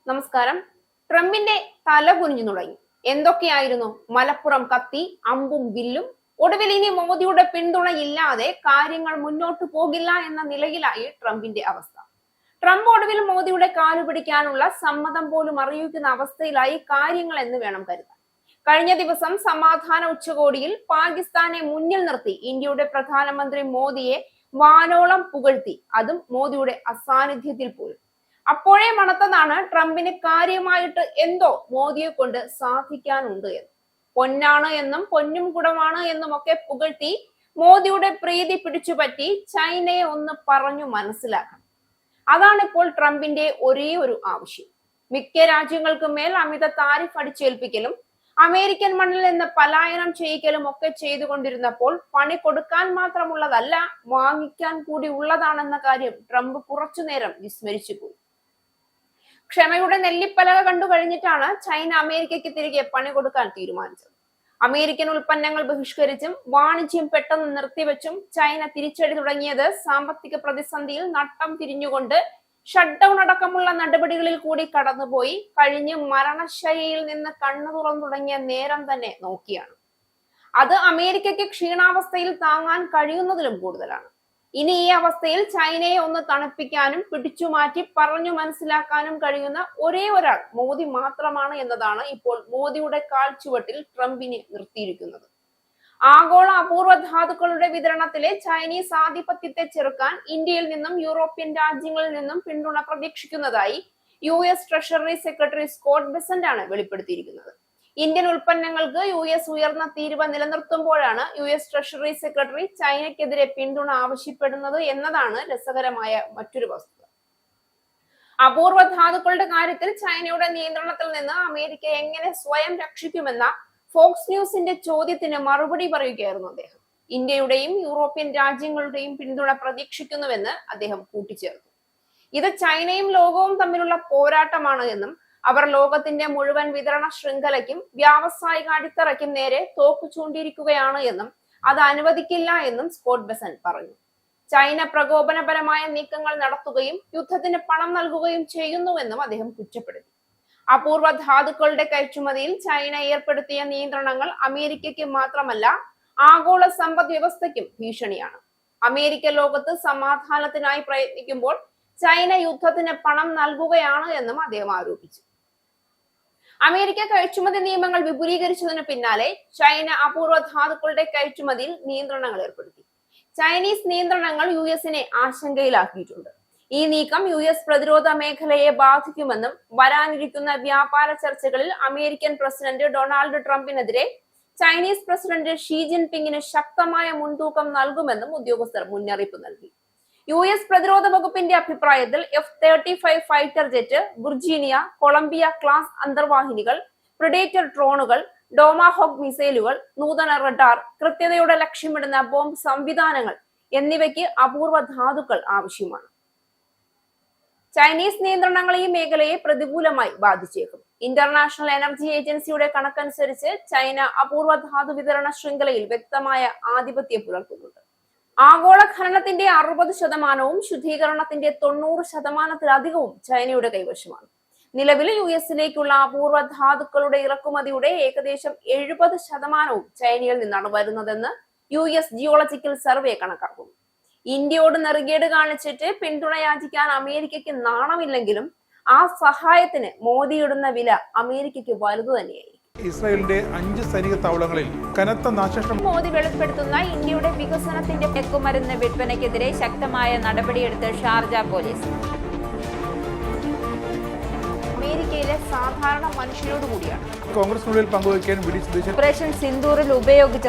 നമസ്കാരം. ട്രംപിന്റെ തല കുനിഞ്ഞു തുടങ്ങി. എന്തൊക്കെയായിരുന്നു മലപ്പുറം കത്തി, അമ്പും വില്ലും. ഒടുവിൽ ഇനി മോദിയുടെ പിന്തുണയില്ലാതെ കാര്യങ്ങൾ മുന്നോട്ടു പോകില്ല എന്ന നിലയിലായി ട്രംപിന്റെ അവസ്ഥ. ട്രംപ് ഒടുവിൽ മോദിയുടെ കാലു പിടിക്കാനുള്ള സമ്മതം പോലും അറിയിക്കുന്ന അവസ്ഥയിലായി കാര്യങ്ങൾ എന്ന് വേണം കരുതാൻ. കഴിഞ്ഞ ദിവസം സമാധാന ഉച്ചകോടിയിൽ പാകിസ്ഥാനെ മുന്നിൽ നിർത്തി ഇന്ത്യയുടെ പ്രധാനമന്ത്രി മോദിയെ വാനോളം പുകഴ്ത്തി, അതും മോദിയുടെ അസാന്നിധ്യത്തിൽ പോലും. അപ്പോഴേ മണത്തതാണ് ട്രംപിന് കാര്യമായിട്ട് എന്തോ മോദിയെ കൊണ്ട് സാധിക്കാനുണ്ട് എന്ന്. പൊന്നാണ് എന്നും പൊന്നും കുടമാണ് എന്നും ഒക്കെ പുകഴ്ത്തി മോദിയുടെ പ്രീതി പിടിച്ചുപറ്റി ചൈനയെ ഒന്ന് പറഞ്ഞു മനസ്സിലാക്കണം. അതാണ് ഇപ്പോൾ ട്രംപിന്റെ ഒരേ ഒരു ആവശ്യം. മിക്ക രാജ്യങ്ങൾക്ക് മേൽ അമിത താരിഫ് അടിച്ചേൽപ്പിക്കലും അമേരിക്കൻ മണ്ണിൽ നിന്ന് പലായനം ചെയ്യിക്കലും ഒക്കെ ചെയ്തുകൊണ്ടിരുന്നപ്പോൾ പണി കൊടുക്കാൻ മാത്രമുള്ളതല്ല, വാങ്ങിക്കാൻ കൂടി ഉള്ളതാണെന്ന കാര്യം ട്രംപ് കുറച്ചുനേരം വിസ്മരിച്ചു പോയി. ക്ഷമയുടെ നെല്ലിപ്പലക കണ്ടു കഴിഞ്ഞിട്ടാണ് ചൈന അമേരിക്കയ്ക്ക് തിരികെ പണി കൊടുക്കാൻ തീരുമാനിച്ചത്. അമേരിക്കൻ ഉൽപ്പന്നങ്ങൾ ബഹിഷ്കരിച്ചും വാണിജ്യം പെട്ടെന്ന് നിർത്തിവെച്ചും ചൈന തിരിച്ചടി തുടങ്ങിയത് സാമ്പത്തിക പ്രതിസന്ധിയിൽ നട്ടം തിരിഞ്ഞുകൊണ്ട് ഷട്ട്ഡൌൺ അടക്കമുള്ള നടപടികളിൽ കൂടി കടന്നുപോയി കഴിഞ്ഞ് മരണശയ്യയിൽ നിന്ന് കണ്ണു തുറന്നു തുടങ്ങിയ നേരം തന്നെ നോക്കിയാണ്. അത് അമേരിക്കയ്ക്ക് ക്ഷീണാവസ്ഥയിൽ താങ്ങാൻ കഴിയുന്നതിലും കൂടുതലാണ്. ഇനി ഈ അവസ്ഥയിൽ ചൈനയെ ഒന്ന് തണുപ്പിക്കാനും പിടിച്ചുമാറ്റി പറഞ്ഞു മനസ്സിലാക്കാനും കഴിയുന്ന ഒരേ ഒരാൾ മോദി മാത്രമാണ് എന്നതാണ് ഇപ്പോൾ മോദിയുടെ കാൽച്ചുവട്ടിൽ ട്രംപിനെ നിർത്തിയിരിക്കുന്നത്. ആഗോള അപൂർവ ധാതുക്കളുടെ വിതരണത്തിലെ ചൈനീസ് ആധിപത്യത്തെ ചെറുക്കാൻ ഇന്ത്യയിൽ നിന്നും യൂറോപ്യൻ രാജ്യങ്ങളിൽ നിന്നും പിന്തുണ പ്രതീക്ഷിക്കുന്നതായി US treasury secretary Scott Bessent ആണ് വെളിപ്പെടുത്തിയിരിക്കുന്നത്. ഇന്ത്യൻ ഉൽപ്പന്നങ്ങൾക്ക് US ഉയർന്ന തീരുവ നിലനിർത്തുമ്പോഴാണ് US ട്രഷറി സെക്രട്ടറി ചൈനയ്ക്കെതിരെ പിന്തുണ ആവശ്യപ്പെടുന്നത് എന്നതാണ് രസകരമായ മറ്റൊരു വസ്തുത. അപൂർവ ധാതുക്കളുടെ കാര്യത്തിൽ ചൈനയുടെ നിയന്ത്രണത്തിൽ നിന്ന് അമേരിക്ക എങ്ങനെ സ്വയം രക്ഷിക്കുമെന്ന ഫോക്സ് ന്യൂസിന്റെ ചോദ്യത്തിന് മറുപടി പറയുകയായിരുന്നു അദ്ദേഹം. ഇന്ത്യയുടെയും യൂറോപ്യൻ രാജ്യങ്ങളുടെയും പിന്തുണ പ്രതീക്ഷിക്കുന്നുവെന്ന് അദ്ദേഹം കൂട്ടിച്ചേർത്തു. ഇത് ചൈനയും ലോകവും തമ്മിലുള്ള പോരാട്ടമാണ് എന്നും അവർ ലോകത്തിന്റെ മുഴുവൻ വിതരണ ശൃംഖലയ്ക്കും വ്യാവസായിക അടിത്തറയ്ക്കും നേരെ തോക്കു ചൂണ്ടിയിരിക്കുകയാണ് എന്നും അത് അനുവദിക്കില്ല എന്നും സ്കോട്ട് ബെസന്റ് പറഞ്ഞു. ചൈന പ്രകോപനപരമായ നീക്കങ്ങൾ നടത്തുകയും യുദ്ധത്തിന് പണം നൽകുകയും ചെയ്യുന്നുവെന്നും അദ്ദേഹം കുറ്റപ്പെടുത്തി. അപൂർവ ധാതുക്കളുടെ കയറ്റുമതിയിൽ ചൈന ഏർപ്പെടുത്തിയ നിയന്ത്രണങ്ങൾ അമേരിക്കയ്ക്ക് മാത്രമല്ല ആഗോള സമ്പദ് വ്യവസ്ഥയ്ക്കും ഭീഷണിയാണ്. അമേരിക്ക ലോകത്ത് സമാധാനത്തിനായി പ്രയത്നിക്കുമ്പോൾ ചൈന യുദ്ധത്തിന് പണം നൽകുകയാണ് എന്നും അദ്ദേഹം ആരോപിച്ചു. അമേരിക്ക കയറ്റുമതി നിയമങ്ങൾ വിപുലീകരിച്ചതിന് പിന്നാലെ ചൈന അപൂർവ ധാതുക്കളുടെ കയറ്റുമതിയിൽ നിയന്ത്രണങ്ങൾ ഏർപ്പെടുത്തി. ചൈനീസ് നിയന്ത്രണങ്ങൾ US-നെ ആശങ്കയിലാക്കിയിട്ടുണ്ട്. ഈ നീക്കം US പ്രതിരോധ മേഖലയെ ബാധിക്കുമെന്നും വരാനിരിക്കുന്ന വ്യാപാര ചർച്ചകളിൽ അമേരിക്കൻ പ്രസിഡന്റ് ഡൊണാൾഡ് ട്രംപിനെതിരെ ചൈനീസ് പ്രസിഡന്റ് ഷീ ജിൻപിങ്ങിന് ശക്തമായ മുൻതൂക്കം നൽകുമെന്നും ഉദ്യോഗസ്ഥർ മുന്നറിയിപ്പ് നൽകി. US പ്രതിരോധ വകുപ്പിന്റെ അഭിപ്രായത്തിൽ F-35 fighter jet, Virginia, Columbia class അന്തർവാഹിനികൾ, പ്രിഡേറ്റർ ഡ്രോണുകൾ, ഡോമാഹോക്ക് മിസൈലുകൾ, നൂതന റഡാർ, കൃത്യതയോടെ ലക്ഷ്യമിടുന്ന ബോംബ് സംവിധാനങ്ങൾ എന്നിവയ്ക്ക് അപൂർവ ധാതുക്കൾ ആവശ്യമാണ്. ചൈനീസ് നിയന്ത്രണങ്ങൾ ഈ മേഖലയെ പ്രതികൂലമായി ബാധിച്ചേക്കും. ഇന്റർനാഷണൽ എനർജി ഏജൻസിയുടെ കണക്കനുസരിച്ച് ചൈന അപൂർവ ധാതു വിതരണ ശൃംഖലയിൽ വ്യക്തമായ ആധിപത്യം പുലർത്തുന്നുണ്ട്. ആഗോള ഖനനത്തിന്റെ 60%, ശുദ്ധീകരണത്തിന്റെ 90%-ലധികവും ചൈനയുടെ കൈവശമാണ്. നിലവിൽ US-ലേക്കുള്ള അപൂർവ ധാതുക്കളുടെ ഇറക്കുമതിയുടെ ഏകദേശം 70% ചൈനയിൽ നിന്നാണ് വരുന്നതെന്ന് US ജിയോളജിക്കൽ സർവേ കണക്കാക്കുന്നു. ഇന്ത്യയോട് നെറുകേട് കാണിച്ചിട്ട് പിന്തുണയാചിക്കാൻ അമേരിക്കയ്ക്ക് നാണമില്ലെങ്കിലും ആ സഹായത്തിന് മോദി ഇടുന്ന വില അമേരിക്കയ്ക്ക് വലുതു തന്നെയായി. ഇസ്രായേലിന്റെ 5 സൈനിക താവളങ്ങളിൽ കനത്ത നാശനഷ്ടം. മോദി വെളിപ്പെടുത്തുന്ന ഇന്ത്യയുടെ വികസനത്തിന്റെ മയക്കുമരുന്ന് വിൽപ്പനയ്ക്കെതിരെ ശക്തമായ നടപടിയെടുത്ത് ഷാർജ പോലീസ്. അമേരിക്കയിലെ സാധാരണ മനുഷ്യരോട് കൂടിയാണ് കോൺഗ്രസിനുള്ളിൽ പങ്കുവയ്ക്കാൻ ഓപ്പറേഷൻ സിന്ദൂറിൽ ഉപയോഗിച്ച